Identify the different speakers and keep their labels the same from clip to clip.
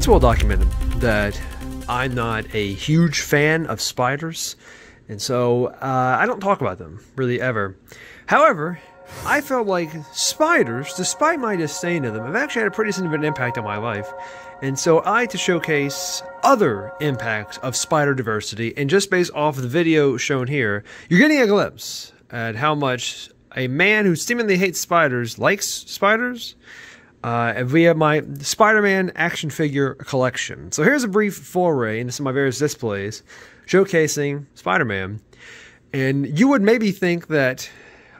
Speaker 1: It's well documented that I'm not a huge fan of spiders, and so I don't talk about them really ever. However, I felt like spiders, despite my disdain of them, have actually had a pretty significant impact on my life. And so I like to showcase other impacts of spider diversity, and just based off of the video shown here, you're getting a glimpse at how much a man who seemingly hates spiders likes spiders via my Spider-Man action figure collection. So here's a brief foray into some of my various displays showcasing Spider-Man. And you would maybe think that,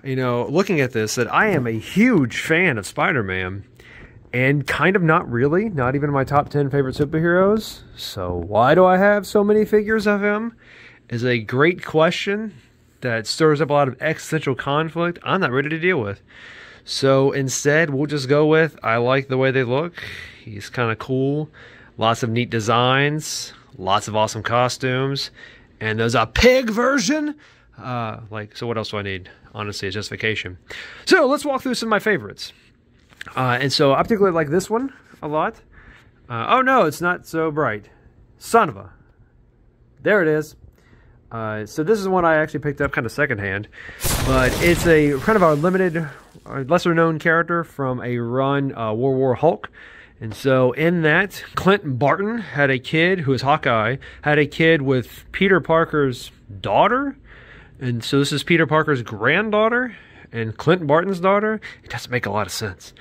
Speaker 1: you know, looking at this, that I am a huge fan of Spider-Man, and kind of not really, not even in my top 10 favorite superheroes. So why do I have so many figures of him is a great question that stirs up a lot of existential conflict I'm not ready to deal with. So instead, we'll just go with, I like the way they look. He's kind of cool. Lots of neat designs. Lots of awesome costumes. And there's a pig version. So what else do I need? Honestly, a justification. So let's walk through some of my favorites. And so I particularly like this one a lot. Oh no, it's not so bright. Son of a. There it is. So this is one I actually picked up kind of secondhand. But it's a kind of a limited, lesser known character from a run, World War Hulk. And so in that, Clint Barton had a kid who was Hawkeye, had a kid with Peter Parker's daughter. And so this is Peter Parker's granddaughter and Clint Barton's daughter. It doesn't make a lot of sense.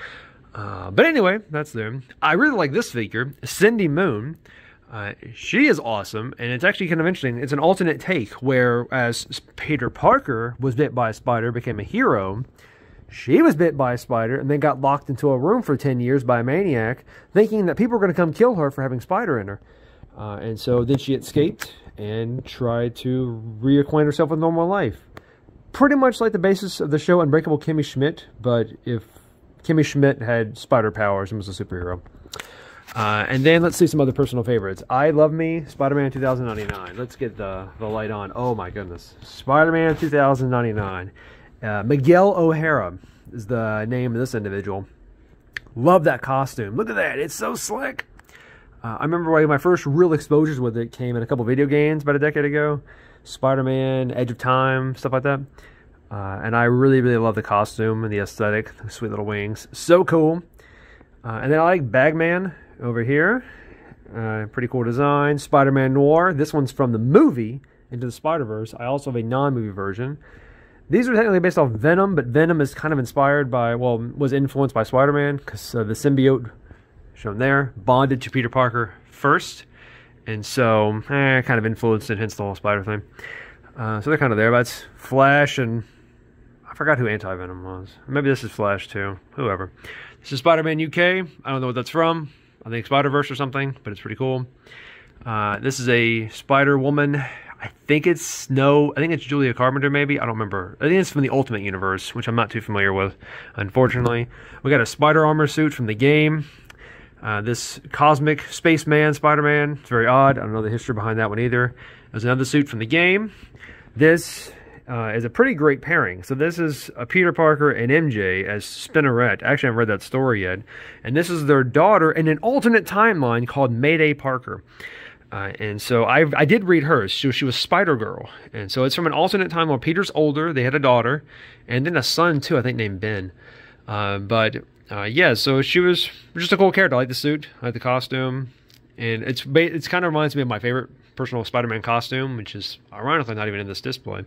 Speaker 1: But anyway, that's them. I really like this figure, Cindy Moon. She is awesome, and it's actually kind of interesting. It's an alternate take, whereas Peter Parker was bit by a spider, became a hero. She was bit by a spider and then got locked into a room for 10 years by a maniac, thinking that people were going to come kill her for having spider in her. And so then she escaped and tried to reacquaint herself with normal life. Pretty much like the basis of the show Unbreakable Kimmy Schmidt, but if Kimmy Schmidt had spider powers and was a superhero. And then let's see some other personal favorites. I Love Me, Spider-Man 2099. Let's get the light on. Oh my goodness. Spider-Man 2099. Miguel O'Hara is the name of this individual. Love that costume. Look at that. It's so slick. I remember one of my first real exposures with it came in a couple video games about a decade ago. Spider-Man, Edge of Time, stuff like that. And I really, really love the costume and the aesthetic. The sweet little wings. So cool. And then I like Bagman over here. Pretty cool design. Spider-Man Noir. This one's from the movie Into the Spider-Verse. I also have a non-movie version. These are technically based off Venom, but Venom is kind of inspired by, well, was influenced by Spider-Man, because the symbiote shown there bonded to Peter Parker first, and so kind of influenced it, hence the whole spider thing. So they're kind of there, but it's Flash, and I forgot who Anti-Venom was. Maybe this is Flash too, whoever. This is Spider-Man UK. I don't know what that's from. I think Spider-Verse or something, but it's pretty cool. This is a Spider-Woman. I think it's Julia Carpenter, maybe. I don't remember. I think it's from the Ultimate Universe, which I'm not too familiar with, unfortunately. We got a spider armor suit from the game. This Cosmic Spaceman Spider-Man. It's very odd. I don't know the history behind that one either. There's another suit from the game. This is a pretty great pairing. So this is Peter Parker and MJ as Spinneret. Actually, I haven't read that story yet. And this is their daughter in an alternate timeline called Mayday Parker. And so I did read hers. She was Spider-Girl. And so it's from an alternate time where Peter's older. They had a daughter. And then a son, too, I think, named Ben. Yeah, so she was just a cool character. I like the suit. I like the costume. And it's kind of reminds me of my favorite personal Spider-Man costume, which is ironically not even in this display.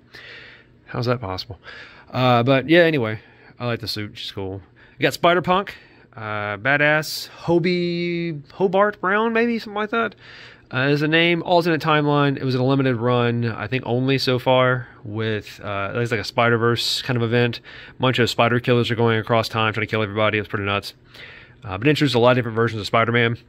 Speaker 1: How's that possible? But yeah, anyway, I like the suit. She's cool. You got Spider-Punk. Badass. Hobart Brown, maybe? Something like that. As a name, alternate timeline. It was a limited run, I think only so far, with it's like a Spider-Verse kind of event. A bunch of spider killers are going across time trying to kill everybody. It's pretty nuts. But it introduced a lot of different versions of Spider-Man.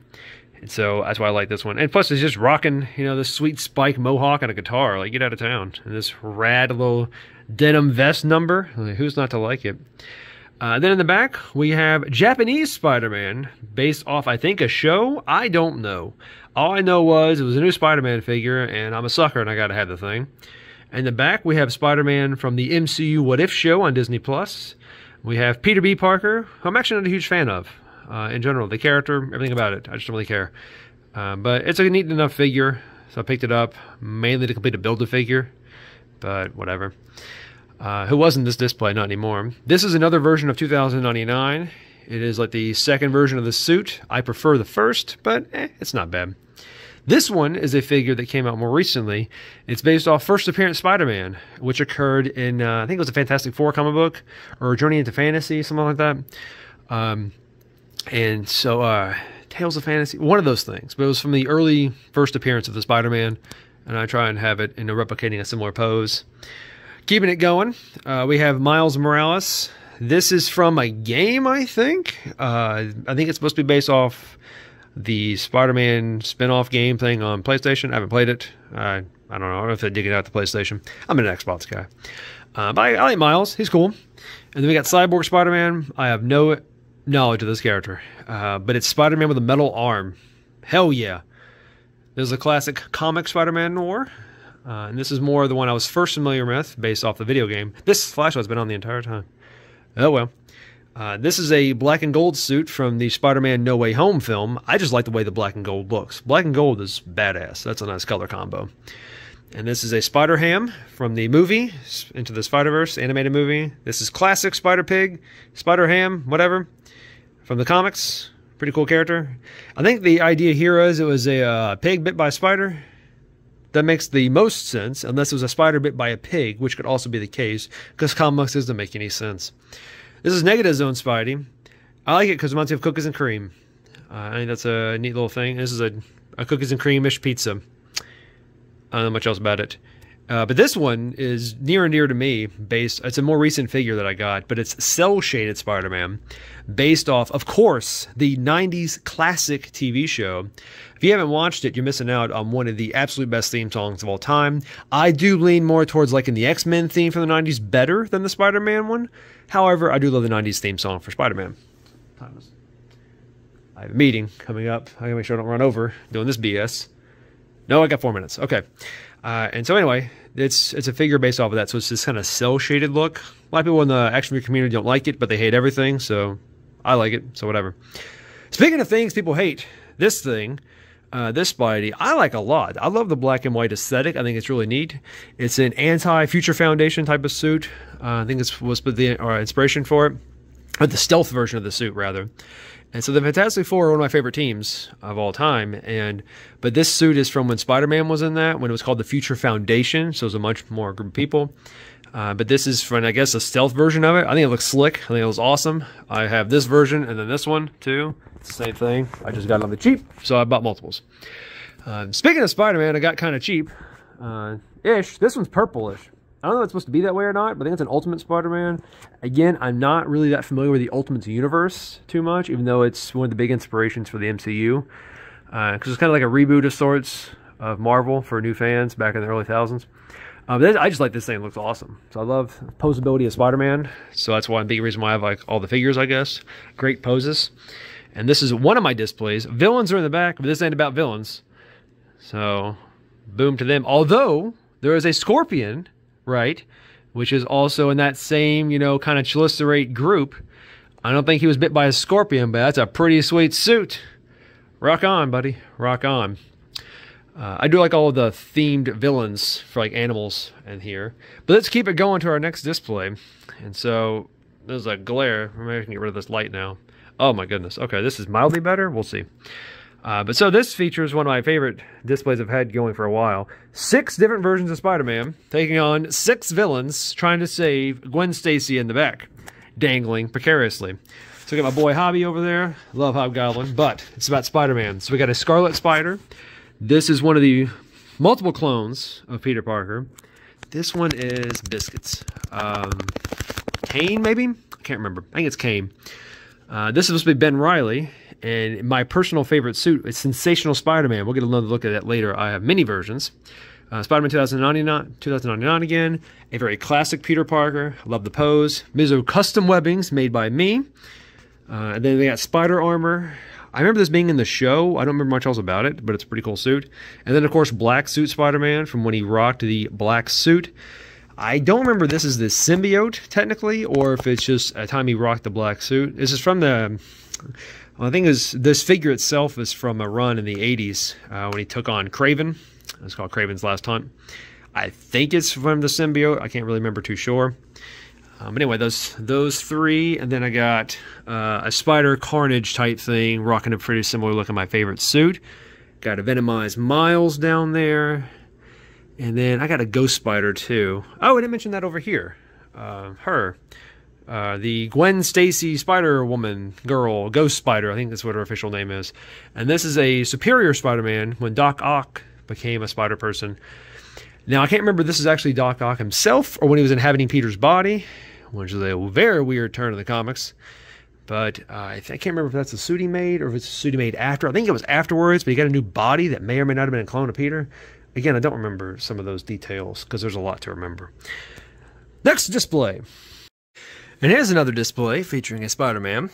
Speaker 1: And so that's why I like this one. And plus, it's just rocking, you know, this sweet spike mohawk and a guitar. Like, get out of town. And this rad little denim vest number. Like, who's not to like it? Then in the back, we have Japanese Spider-Man, based off, I think, a show. I don't know. All I know was it was a new Spider-Man figure, and I'm a sucker, and I gotta have the thing. In the back, we have Spider-Man from the MCU What If show on Disney+. We have Peter B. Parker, who I'm actually not a huge fan of. In general, the character, everything about it, I just don't really care. But it's a neat enough figure, so I picked it up mainly to complete a Build-A-Figure, but whatever. Who was in this display? Not anymore. This is another version of 2099. It is like the second version of the suit. I prefer the first, but it's not bad. This one is a figure that came out more recently. It's based off First Appearance Spider-Man, which occurred in, I think it was a Fantastic Four comic book, or Journey into Fantasy, something like that. And so, Tales of Fantasy, one of those things. But it was from the early first appearance of the Spider-Man, and I try and have it, replicating a similar pose. Keeping it going, we have Miles Morales. This is from a game, I think. I think it's supposed to be based off the Spider-Man spin-off game thing on PlayStation. I haven't played it. I don't know if they dig it out the PlayStation. I'm an Xbox guy. But I like Miles. He's cool. And then we got Cyborg Spider-Man. I have no knowledge of this character. But it's Spider-Man with a metal arm. Hell yeah. There's a classic comic Spider-Man Noir. And this is more the one I was first familiar with based off the video game. This flashlight's been on the entire time. Oh well. This is a black and gold suit from the Spider-Man No Way Home film. I just like the way the black and gold looks. Black and gold is badass. That's a nice color combo. And this is a Spider-Ham from the movie, Into the Spider-Verse animated movie. This is classic Spider-Pig, Spider-Ham, whatever, from the comics. Pretty cool character. I think the idea here is it was a pig bit by a spider. That makes the most sense, unless it was a spider bit by a pig, which could also be the case, because comics doesn't make any sense. This is Negative Zone Spidey. I like it because it reminds me of cookies and cream. I think that's a neat little thing. This is a cookies and cream-ish pizza. I don't know much else about it. But this one is near and dear to me. It's a more recent figure that I got, but it's cel-shaded Spider-Man, based off, of course, the 90s classic TV show. If you haven't watched it, you're missing out on one of the absolute best theme songs of all time. I do lean more towards liking the X-Men theme from the 90s better than the Spider-Man one. However, I do love the 90s theme song for Spider-Man. I have a meeting coming up. I gotta make sure I don't run over doing this BS. No, I got 4 minutes. Okay. And so anyway, it's a figure based off of that. So it's this kind of cel-shaded look. A lot of people in the action figure community don't like it, but they hate everything. So I like it. So whatever. Speaking of things people hate, this thing, this Spidey, I like a lot. I love the black and white aesthetic. I think it's really neat. It's an anti-Future Foundation type of suit. I think it was the inspiration for it. Or the stealth version of the suit, rather. And so the Fantastic Four are one of my favorite teams of all time. But this suit is from when Spider-Man was in that, when it was called the Future Foundation. So it was a much more group of people. But this is from, I guess, a stealth version of it. I think it looks slick. I think it looks awesome. I have this version and then this one, too. It's the same thing. I just got it on the cheap, so I bought multiples. Speaking of Spider-Man, I got kind of cheap. Ish. This one's purplish. I don't know if it's supposed to be that way or not, but I think it's an Ultimate Spider-Man. Again, I'm not really that familiar with the Ultimate universe too much, even though it's one of the big inspirations for the MCU. Because it's kind of like a reboot of sorts of Marvel for new fans back in the early thousands. But I just like this thing. It looks awesome. So I love posability of Spider-Man. So that's one big reason why I have like all the figures, I guess. Great poses. And this is one of my displays. Villains are in the back, but this ain't about villains. So, boom to them. Although, there is a Scorpion, right? Which is also in that same, kind of Chelicerate group. I don't think he was bit by a scorpion, but that's a pretty sweet suit. Rock on, buddy. Rock on. I do like all of the themed villains for like animals in here. But let's keep it going to our next display. And so, there's a glare. Maybe I can get rid of this light now. Oh my goodness. Okay, this is mildly better. We'll see. But so this features one of my favorite displays I've had going for a while. 6 different versions of Spider-Man taking on 6 villains trying to save Gwen Stacy in the back, dangling precariously. So we got my boy Hobby over there. Love Hobgoblin, but it's about Spider-Man. So we got a Scarlet Spider. This is one of the multiple clones of Peter Parker. This one is Biscuits. Kane, maybe? I can't remember. I think it's Kane. This is supposed to be Ben Reilly, and my personal favorite suit is Sensational Spider-Man. We'll get another look at that later. I have many versions. Spider-Man 2099 again. A very classic Peter Parker. Love the pose. Mizo custom webbings made by me. And then they got Spider Armor. I remember this being in the show. I don't remember much else about it, but it's a pretty cool suit. And then, of course, Black Suit Spider-Man from when he rocked the black suit. I don't remember this is the symbiote, technically, or if it's just a time he rocked the black suit. This is from the Well, I think this figure itself is from a run in the 80s when he took on Kraven. It's called Kraven's Last Hunt. I think it's from the symbiote. I can't really remember too sure. But anyway, those three, and then I got a Spider Carnage type thing, rocking a pretty similar look in my favorite suit. Got a Venomized Miles down there. And then I got a Ghost Spider too. Oh, I didn't mention that over here. The Gwen Stacy Spider-Woman girl, Ghost Spider, I think that's what her official name is. And this is a Superior Spider-Man when Doc Ock became a Spider Person. Now, I can't remember if this is actually Doc Ock himself or when he was inhabiting Peter's body, which is a very weird turn in the comics. But I can't remember if that's the suit he made or if it's a suit he made after. I think it was afterwards, but he got a new body that may or may not have been a clone of Peter. Again, I don't remember some of those details because there's a lot to remember. Next display. And here's another display featuring a Spider-Man.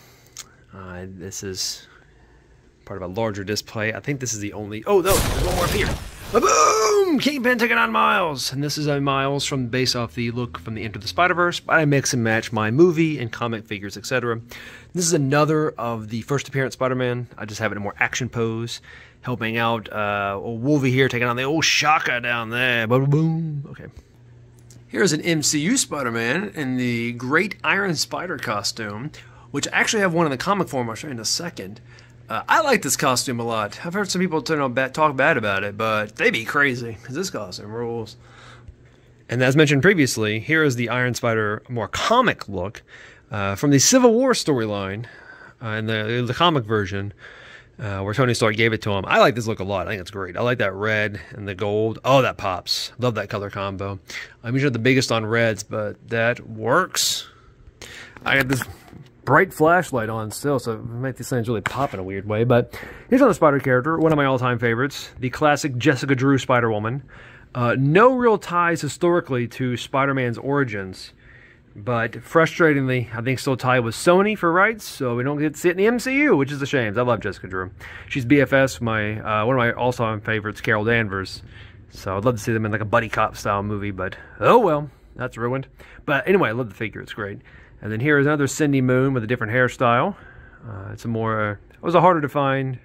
Speaker 1: This is part of a larger display. I think this is the only... Oh, no, there's one more up here. Boom! Kingpin taking on Miles. And this is a Miles based off the look from the Into the Spider-Verse. But I mix and match my movie and comic figures, etc. This is another of the first appearance Spider-Man. I just have it in a more action pose. Helping out old Wolvie here, taking on the old Shaka down there. Boom, boom. Okay. Here's an MCU Spider-Man in the Great Iron Spider costume, which I actually have one in the comic form. I'll show you in a second. I like this costume a lot. I've heard some people talk bad about it, but they be crazy, because this costume rules. And as mentioned previously, here is the Iron Spider more comic look from the Civil War storyline in the comic version. Where Tony Stark gave it to him. I like this look a lot. I think it's great. I like that red and the gold. Oh, that pops. Love that color combo. I'm usually the biggest on reds, but that works. I got this bright flashlight on still, so it makes these things really pop in a weird way. But here's another Spider character, one of my all-time favorites, the classic Jessica Drew Spider-Woman. No real ties historically to Spider-Man's origins. But frustratingly, I think still tied with Sony for rights, so we don't get to see it in the MCU, which is a shame. I love Jessica Drew. She's BFS, one of my all-time favorites, Carol Danvers. So I'd love to see them in like a buddy cop style movie, but oh well, that's ruined. But anyway, I love the figure; it's great. And then here is another Cindy Moon with a different hairstyle. It's a more, it was a harder to find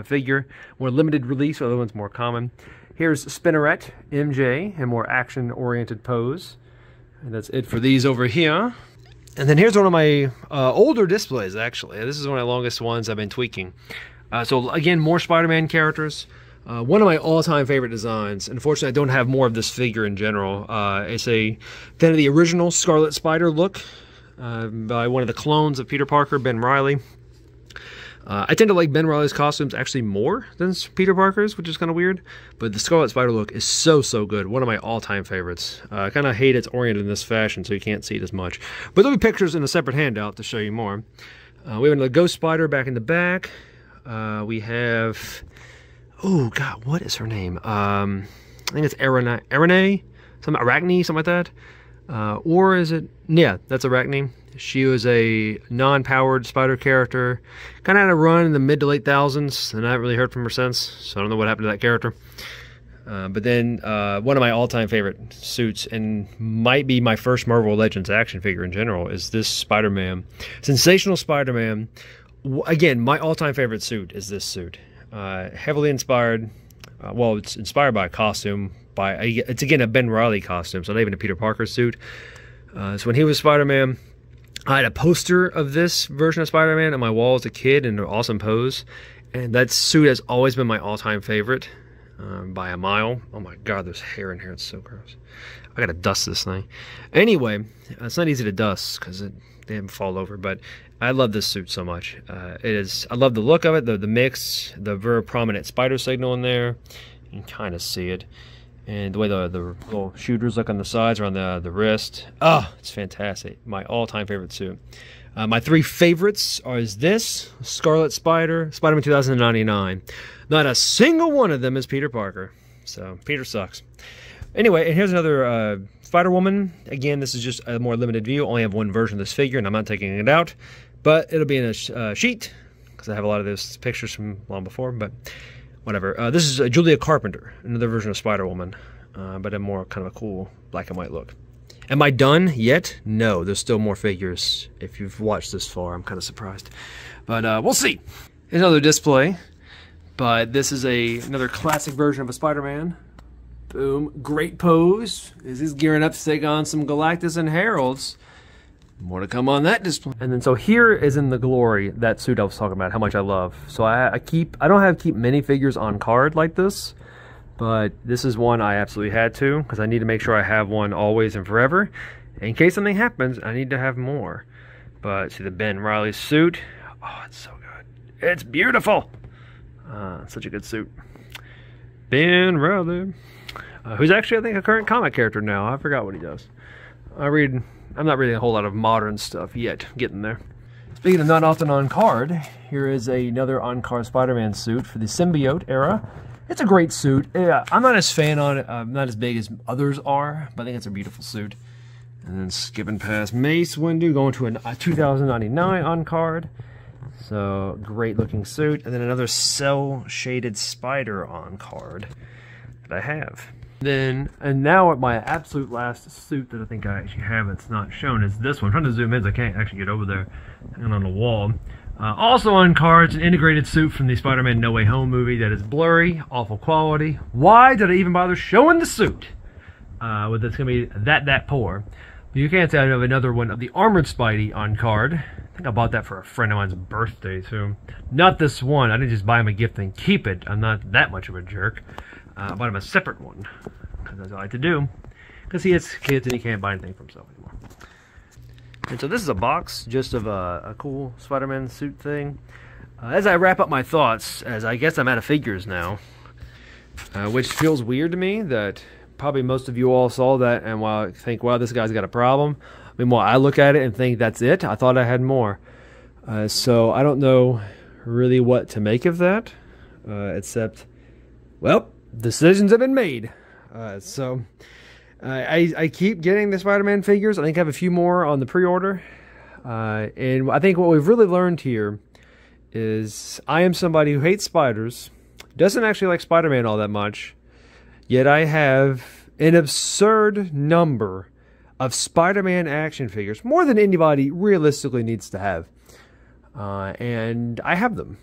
Speaker 1: figure, more limited release. The other one's more common. Here's Spinneret MJ in more action-oriented pose. And that's it for these over here. And then here's one of my older displays, actually. This is one of the longest ones I've been tweaking. So again, more Spider-Man characters. One of my all-time favorite designs. Unfortunately, I don't have more of this figure in general. It's then of the original Scarlet Spider look by one of the clones of Peter Parker, Ben Reilly. I tend to like Ben Reilly's costumes actually more than Peter Parker's, which is kind of weird. But the Scarlet Spider look is so good. One of my all-time favorites. I kind of hate it's oriented in this fashion, so you can't see it as much. But there'll be pictures in a separate handout to show you more. We have another Ghost Spider back in the back. We have... Oh, God, what is her name? I think it's Arachne, something like that. Or is it... Yeah, that's Arachne. She was a non-powered Spider character. Kind of had a run in the mid to late thousands, and I haven't really heard from her since, so I don't know what happened to that character. But then one of my all-time favorite suits, and might be my first Marvel Legends action figure in general, is this Spider-Man. Sensational Spider-Man. Again, my all-time favorite suit is this suit. Heavily inspired, well, it's inspired by a costume. It's again a Ben Reilly costume, so not even a Peter Parker suit. So when he was Spider-Man, I had a poster of this version of Spider-Man on my wall as a kid in an awesome pose. And that suit has always been my all-time favorite by a mile. Oh my God, there's hair in here. It's so gross. I gotta dust this thing. Anyway, it's not easy to dust because they didn't fall over. But I love this suit so much. I love the look of it, the mix, the very prominent spider signal in there. You can kind of see it. And the way the little shooters look on the sides or on the wrist. Oh, it's fantastic. My all-time favorite suit. My three favorites is this, Scarlet Spider, Spider-Man 2099. Not a single one of them is Peter Parker. So, Peter sucks. Anyway, and here's another Spider-Woman. Again, this is just a more limited view. I only have one version of this figure, and I'm not taking it out. But it'll be in a sheet, because I have a lot of those pictures from long before, but... whatever. This is Julia Carpenter, another version of Spider-Woman, but a more kind of a cool black and white look. Am I done yet? No, there's still more figures. If you've watched this far, I'm kind of surprised. But we'll see. another display, but this is another classic version of a Spider-Man. Boom, great pose. This is gearing up to take on some Galactus and Heralds. More to come on that display. And then so here is in the glory, that suit I was talking about, how much I love. So I don't keep many figures on card like this, but this is one I absolutely had to, because I need to make sure I have one always and forever. In case something happens, I need to have more. But see the Ben Reilly suit. Oh, it's so good. It's beautiful. Such a good suit. Ben Reilly. Who's actually, I think, a current comic character now. I forgot what he does. I'm not reading a whole lot of modern stuff yet. Getting there. Speaking of not often on card, here is another on-card Spider-Man suit for the symbiote era. It's a great suit. Yeah, I'm not as fan on it. Not as big as others are, but I think it's a beautiful suit. And then skipping past Mace Windu, going to a 2099 on card. So great looking suit. And then another cell shaded Spider on card that I have. Then, and now my absolute last suit that I think I actually have that's not shown is this one. I'm trying to zoom in so I can't actually get over there and on the wall. Also on cards, an integrated suit from the Spider-Man No Way Home movie that is blurry, awful quality. Why did I even bother showing the suit? With it's going to be that poor. But you can't say I have another one of the Armored Spidey on card. I think I bought that for a friend of mine's birthday too. Not this one. I didn't just buy him a gift and keep it. I'm not that much of a jerk. I bought him a separate one, because that's what I like to do, because he has kids and he can't buy anything for himself anymore. And so this is a box just of a cool Spider-Man suit thing. As I wrap up my thoughts, as I guess I'm out of figures now, which feels weird to me that probably most of you all saw that and while think, wow, this guy's got a problem. Meanwhile, I look at it and think that's it. I thought I had more. So I don't know really what to make of that, except, well, decisions have been made. So I keep getting the Spider-Man figures. I think I have a few more on the pre-order. And I think what we've really learned here is I am somebody who hates spiders, doesn't actually like Spider-Man all that much, yet I have an absurd number of Spider-Man action figures, more than anybody realistically needs to have. And I have them.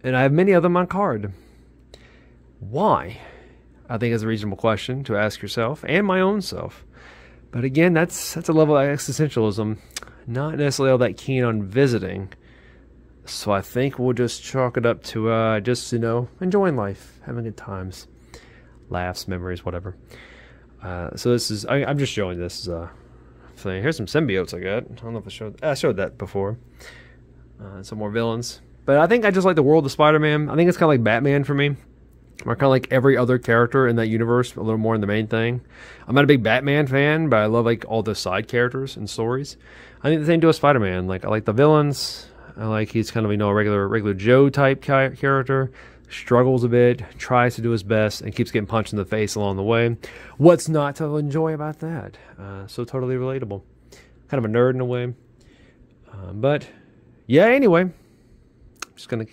Speaker 1: And I have many of them on card. Why? I think is a reasonable question to ask yourself and my own self. But again, that's a level of existentialism not necessarily all that keen on visiting. So I think we'll just chalk it up to just, you know, enjoying life, having good times, laughs, memories, whatever. So this is, I'm just showing this thing. Here's some symbiotes I got. I don't know if I showed that before. Some more villains. But I think I just like the world of Spider-Man. I think it's kind of like Batman for me. Or kind of like every other character in that universe, a little more in the main thing. I'm not a big Batman fan, but I love like all the side characters and stories. I think the same to a Spider-Man. Like I like the villains. I like he's kind of, you know, a regular Joe type character. Struggles a bit, tries to do his best, and keeps getting punched in the face along the way. What's not to enjoy about that? So totally relatable. Kind of a nerd in a way. But yeah, anyway, I'm just gonna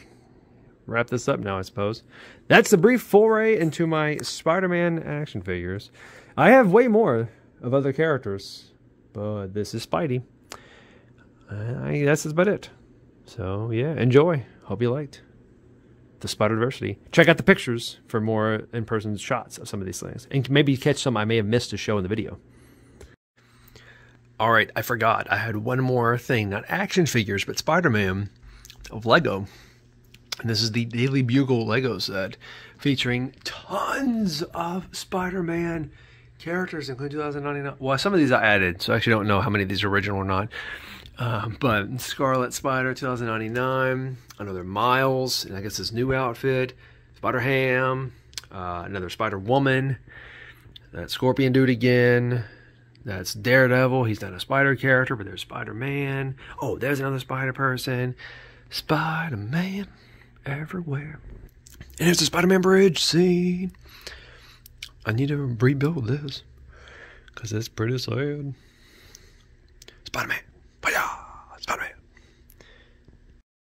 Speaker 1: wrap this up now, I suppose. That's a brief foray into my Spider-Man action figures. I have way more of other characters, but this is Spidey. That's about it. So yeah, enjoy. Hope you liked the Spider-Diversity. Check out the pictures for more in-person shots of some of these things, and maybe catch some I may have missed to show in the video. All right, I forgot. I had one more thing, not action figures, but Spider-Man of Lego. And this is the Daily Bugle Lego set, featuring tons of Spider-Man characters, including 2099. Well, some of these I added, so I actually don't know how many of these are original or not. But Scarlet Spider 2099, another Miles, and I guess his new outfit, Spider-Ham, another Spider-Woman, that Scorpion dude again, that's Daredevil, he's not a spider character, but there's Spider-Man, oh, there's another Spider-Person, Spider-Man everywhere. And here's the Spider-Man bridge scene. I need to rebuild this, because it's pretty sad. Spider-Man.